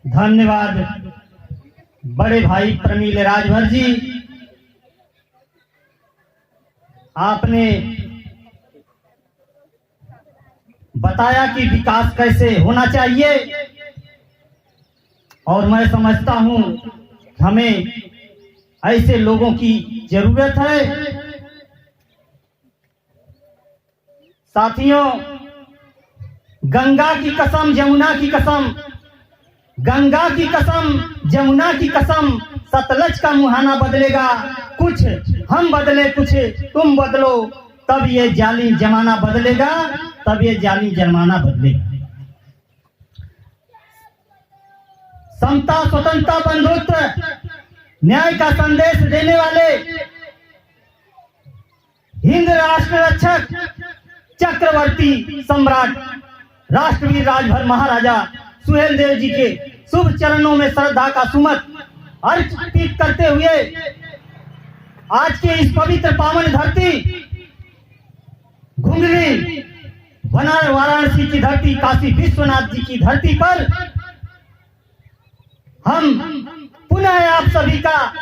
धन्यवाद बड़े भाई प्रमील राजभर जी। आपने बताया कि विकास कैसे होना चाहिए और मैं समझता हूं हमें ऐसे लोगों की जरूरत है। साथियों, गंगा की कसम, यमुना की कसम, गंगा की कसम, यमुना की कसम, सतलज का मुहाना बदलेगा, कुछ हम बदले कुछ तुम बदलो, तब ये जालिम जमाना बदलेगा, तब ये जालिम जमाना बदलेगा। समता, स्वतंत्रता, बंधुत्व, न्याय का संदेश देने वाले हिंद राष्ट्र रक्षक चक्रवर्ती सम्राट राष्ट्रवीर राजभर महाराजा सुहेल देव जी के शुभ चरणों में श्रद्धा का सुमत अर्पित करते हुए आज के इस पवित्र पावन धरती घुंगरी वाराणसी की धरती, काशी विश्वनाथ जी की धरती पर हम पुनः आप सभी का,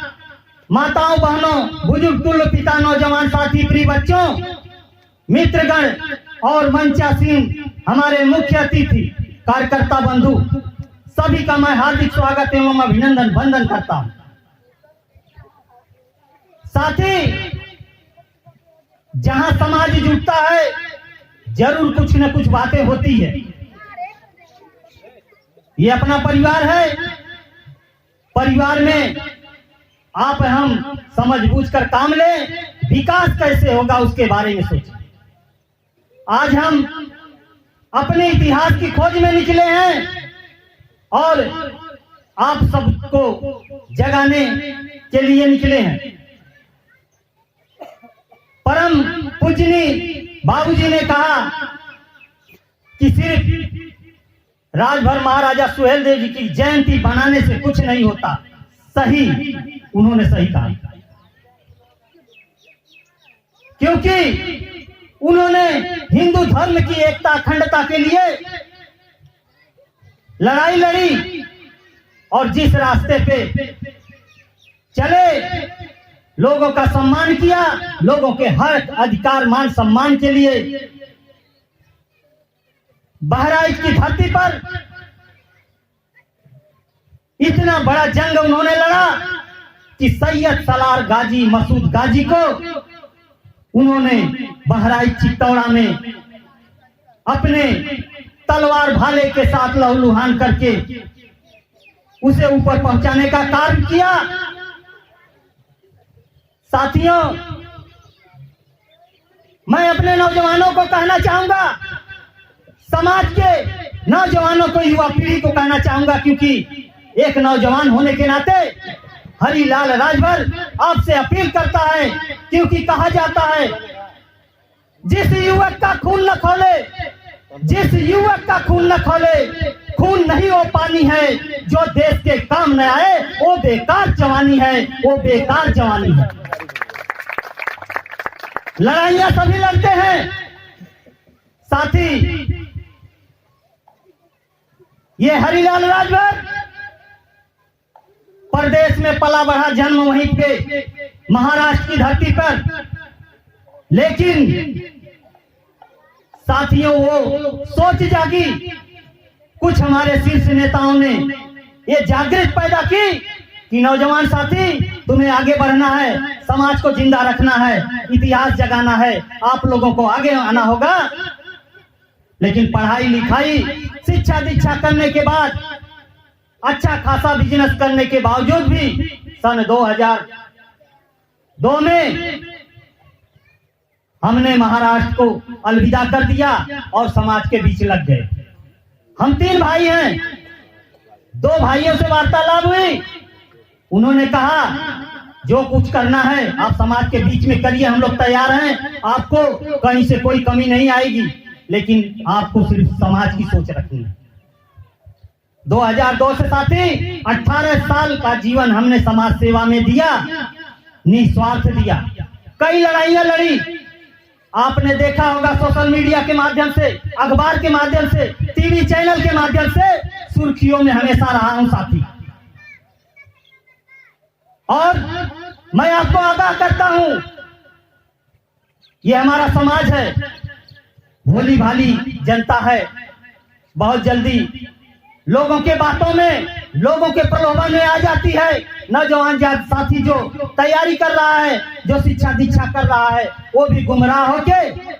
माताओं, बहनों, बुजुर्ग, तुल्य पिता, नौजवान साथी, प्रिय बच्चों, मित्रगण और मंचासीन हमारे मुख्य अतिथि, कार्यकर्ता बंधु, सभी का मैं हार्दिक स्वागत एवं अभिनंदन वंदन करता हूं। साथी, जहां समाज जुटता है जरूर कुछ न कुछ बातें होती है। ये अपना परिवार है, परिवार में आप हम समझ बूझ कर काम लें, विकास कैसे होगा उसके बारे में सोचें। आज हम अपने इतिहास की खोज में निकले हैं और आप सबको जगाने के लिए निकले हैं। परम पूजनीय बाबूजी ने कहा कि सिर्फ राजभर महाराजा सुहेल देव जी की जयंती बनाने से कुछ नहीं होता। सही, उन्होंने सही कहा, क्योंकि उन्होंने हिंदू धर्म की एकता अखंडता के लिए लड़ाई लड़ी और जिस रास्ते पे चले लोगों का सम्मान किया, लोगों के हक, अधिकार, मान सम्मान के लिए बहराइच की धरती पर इतना बड़ा जंग उन्होंने लड़ा कि सैयद सलार गाजी मसूद गाजी को उन्होंने बहराइच चित्तौड़ा में अपने तलवार भाले के साथ लहूलुहान करके उसे ऊपर पहुंचाने का कार्य किया। साथियों, मैं अपने नौजवानों को कहना चाहूंगा, समाज के नौजवानों को, युवा पीढ़ी को कहना चाहूंगा, क्योंकि एक नौजवान होने के नाते हरिलाल राजभर आपसे अपील करता है, क्योंकि कहा जाता है जिस युवक का खून न खोले, जिस युवक का खून न खोले, खून नहीं वो पानी है, जो देश के काम न आए वो बेकार जवानी है, वो बेकार जवानी है। लड़ाइयां सभी लड़ते हैं साथी, ये हरिलाल राजभर प्रदेश में पला बढ़ा, जन्म वहीं पे महाराष्ट्र की धरती पर, लेकिन साथियों वो सोच जागी, कुछ हमारे शीर्ष नेताओं ने ये जागृत पैदा की कि नौजवान साथी, तुम्हें आगे बढ़ना है, समाज को जिंदा रखना है, इतिहास जगाना है, आप लोगों को आगे आना होगा। लेकिन पढ़ाई लिखाई, शिक्षा दीक्षा करने के बाद, अच्छा खासा बिजनेस करने के बावजूद भी सन 2002 में हमने महाराष्ट्र को अलविदा कर दिया और समाज के बीच लग गए। हम 3 भाई हैं, 2 भाइयों से वार्तालाप हुई, उन्होंने कहा जो कुछ करना है आप समाज के बीच में करिए, हम लोग तैयार हैं, आपको कहीं से कोई कमी नहीं आएगी, लेकिन आपको सिर्फ समाज की सोच रखनी है। 2002 से साथी 18 साल का जीवन हमने समाज सेवा में दिया, निस्वार्थ दिया, कई लड़ाइयां लड़ी। आपने देखा होगा सोशल मीडिया के माध्यम से, अखबार के माध्यम से, टीवी चैनल के माध्यम से सुर्खियों में हमेशा रहा हूं साथी। और मैं आपको आगाह करता हूं, ये हमारा समाज है, भोली भाली जनता है, बहुत जल्दी लोगों के बातों में, लोगों के प्रलोभन में आ जाती है। नौजवान साथी जो तैयारी कर रहा है, जो शिक्षा दीक्षा कर रहा है, वो भी गुमराह होके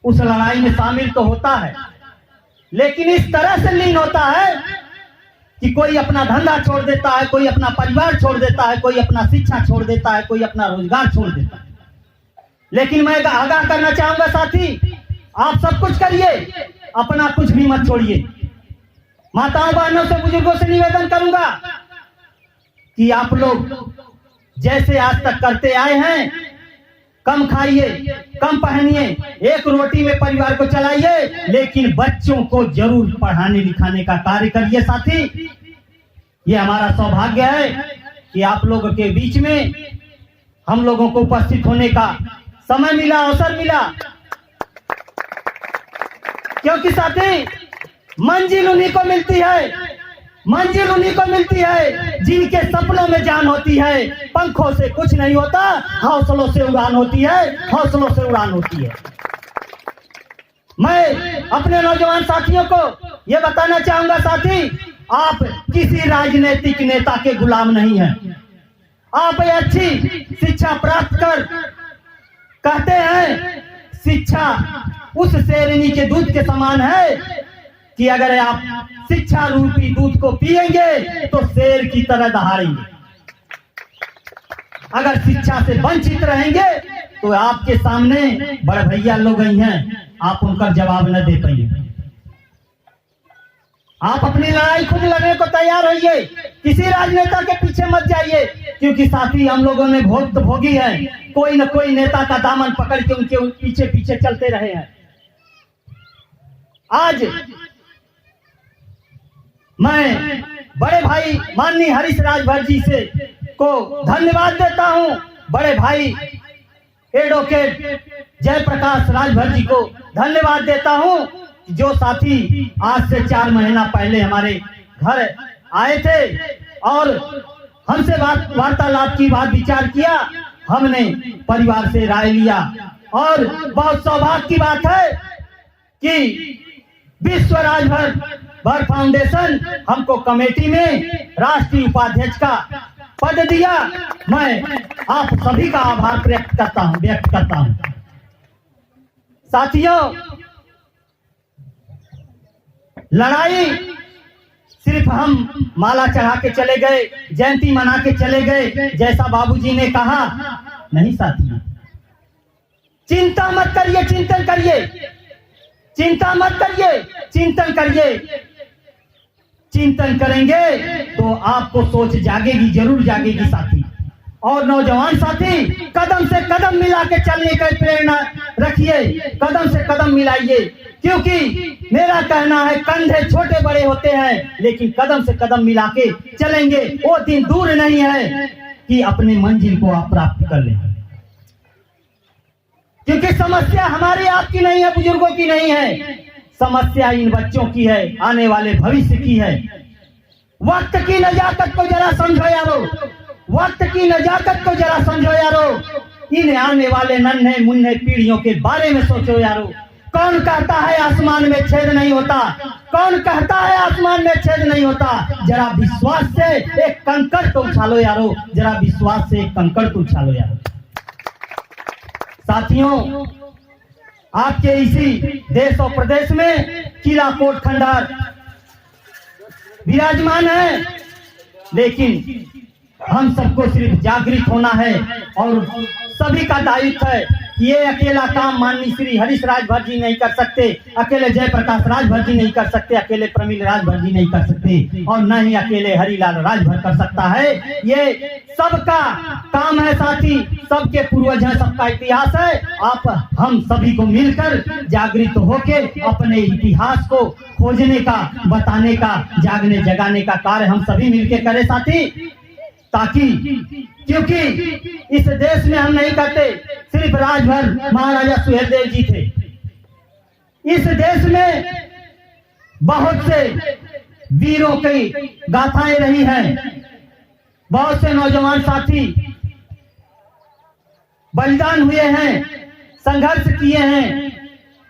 उस लड़ाई में शामिल तो होता है, लेकिन इस तरह से लीन होता है कि कोई अपना धंधा छोड़ देता है, कोई अपना परिवार छोड़ देता है, कोई अपना शिक्षा छोड़ देता है, कोई अपना रोजगार छोड़ देता है। लेकिन मैं आगाह करना चाहूंगा साथी, आप सब कुछ करिए, अपना कुछ भी मत छोड़िए। माताओं बहनों से, बुजुर्गों से निवेदन करूंगा कि आप लोग जैसे आज तक करते आए हैं, कम खाइए, कम पहनिए, एक रोटी में परिवार को चलाइए, लेकिन बच्चों को जरूर पढ़ाने लिखाने का कार्य करिए साथी। ये हमारा सौभाग्य है कि आप लोगों के बीच में हम लोगों को उपस्थित होने का समय मिला, अवसर मिला, क्योंकि साथी मंजिल उन्हीं को मिलती है, मंजिल उन्हीं को मिलती है जिनके सपनों में जान होती है। पंखों से कुछ नहीं होता, हौसलों से उड़ान होती है, हौसलों से उड़ान होती है। मैं अपने नौजवान साथियों को यह बताना चाहूंगा साथी, आप किसी राजनीतिक नेता के गुलाम नहीं हैं। आप अच्छी शिक्षा प्राप्त कर, कहते हैं शिक्षा उस शेरनी के दूध के समान है कि अगर आप शिक्षा रूपी दूध को पिएंगे तो शेर की तरह दहाड़ेंगे। अगर शिक्षा से वंचित रहेंगे तो आपके सामने बड़े भैया लोग ही हैं, आप उनका जवाब न दे पाइए। आप अपनी लड़ाई खुद लड़ने को तैयार रहिए, किसी राजनेता के पीछे मत जाइए, क्योंकि साथी हम लोगों ने भोगी है, कोई न कोई नेता का दामन पकड़ के उनके पीछे पीछे चलते रहे हैं। आज मैं बड़े भाई माननीय हरीश राजभर जी से को धन्यवाद देता हूं, बड़े भाई एडवोकेट जयप्रकाश राजभर जी को धन्यवाद देता हूं, जो साथी आज से 4 महीना पहले हमारे घर आए थे और हमसे वार्तालाप की, बात विचार किया, हमने परिवार से राय लिया। और बहुत सौभाग्य की बात है कि विश्व राजभर फाउंडेशन हमको कमेटी में राष्ट्रीय उपाध्यक्ष का पद दिया। मैं आप सभी का आभार व्यक्त करता हूं। साथियों, लड़ाई सिर्फ हम माला चढ़ा के चले गए, जयंती मना के चले गए, जैसा बाबूजी ने कहा, नहीं साथियों। चिंता मत करिए, चिंतन करिए, चिंता मत करिए, चिंतन करिए। चिंतन करेंगे तो आपको सोच जागेगी, जरूर जागेगी साथी। और नौजवान साथी, कदम से कदम मिला के चलने का प्रेरणा रखिए, कदम से कदम मिलाइए, क्योंकि मेरा कहना है कंधे छोटे बड़े होते हैं, लेकिन कदम से कदम मिला के चलेंगे, वो दिन दूर नहीं है कि अपने मंजिल को आप प्राप्त कर लें। क्योंकि समस्या हमारी आपकी नहीं है, बुजुर्गों की नहीं है, समस्या इन बच्चों की है, आने वाले भविष्य की है। वक्त की नजाकत को जरा समझो यारो, वक्त की नजाकत को जरा समझो यारो, इन आने वाले नन्हे मुन्ने पीढ़ियों के बारे में सोचो यारो। कौन कहता है आसमान में छेद नहीं होता? कौन कहता है आसमान में छेद नहीं होता? जरा विश्वास से एक कंकड़ तो उछालो यारो, जरा विश्वास से एक कंकड़ तो उछालो यारो। साथियों, आपके इसी देश और प्रदेश में किला कोट खंडहर विराजमान है, लेकिन हम सबको सिर्फ जागृत होना है और सभी का दायित्व है। ये अकेला काम माननीय श्री हरीश राजभर जी नहीं कर सकते, अकेले जयप्रकाश राजभर जी नहीं कर सकते, अकेले प्रमिल राजभर जी नहीं कर सकते, और न ही अकेले हरिलाल राजभर कर सकता है। ये सबका काम है साथी, सबके पूर्वज हैं, सबका इतिहास है। आप हम सभी को मिलकर जागृत होके अपने इतिहास को खोजने का, बताने का, जागने जगाने का कार्य हम सभी मिलकर करें साथी, ताकि, क्योंकि इस देश में हम नहीं करते, सिर्फ राजभर महाराजा सुहेलदेव जी थे। इस देश में बहुत से वीरों की गाथाएं रही हैं। बहुत से नौजवान साथी बलिदान हुए हैं, संघर्ष किए हैं,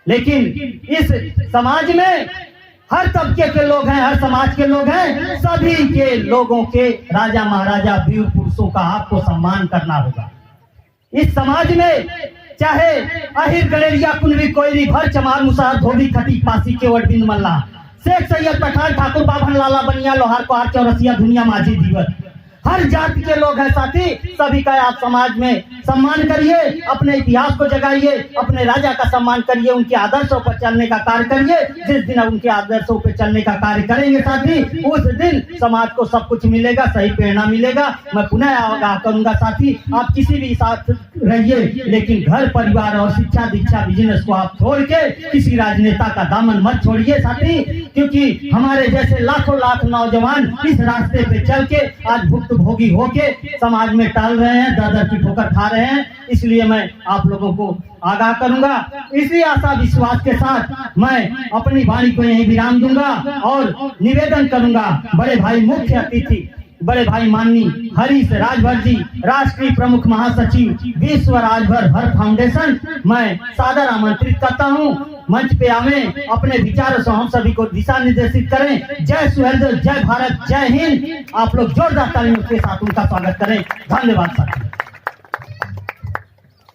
लेकिन इस समाज में हर तबके के लोग हैं, हर समाज के लोग हैं। सभी के लोगों के राजा महाराजा वीर पुरुषों का आपको सम्मान करना होगा। इस समाज में चाहे अहिर गणेरिया कुनवी कोयरी भर चमार मुसार धोबी खटी पासी केवट बिंद मल्ला शेख सैयद पठान ठाकुर बाभन लाला बनिया लोहार कुहार चौरसिया दुनिया माझी दीवर, हर जाति के लोग हैं साथी। सभी का आप समाज में सम्मान करिए, अपने इतिहास को जगाइए, अपने राजा का सम्मान करिए, उनके आदर्शों पर चलने का कार्य करिए। जिस दिन उनके आदर्शों पर चलने का कार्य करेंगे साथी, उस दिन समाज को सब कुछ मिलेगा, सही प्रेरणा मिलेगा। मैं पुनः आगाह करूंगा साथी, आप किसी भी साथ रहिए, लेकिन घर परिवार और शिक्षा दीक्षा बिजनेस को आप छोड़ के किसी राजनेता का दामन मत छोड़िए साथी, क्योंकि हमारे जैसे लाखों लाख नौजवान इस रास्ते पे चल के आज भुक्तभोगी होके समाज में टहल रहे हैं, दर की ठोकर खा रहे हैं। इसलिए मैं आप लोगों को आगाह करूंगा। इसी आशा विश्वास के साथ मैं अपनी वाणी को यहीं विराम दूंगा और निवेदन करूंगा बड़े भाई मुख्य अतिथि बड़े भाई माननीय हरीश राजभर जी, राष्ट्रीय प्रमुख महासचिव विश्व राजभर भर फाउंडेशन, मैं सादर आमंत्रित करता हूं, मंच पे आवे, अपने विचारों से हम सभी को दिशा निर्देशित करें। जय सुहेलदेव, जय भारत, जय हिंद। आप लोग जोरदार तालियों के साथ उनका स्वागत करें। धन्यवाद साथी।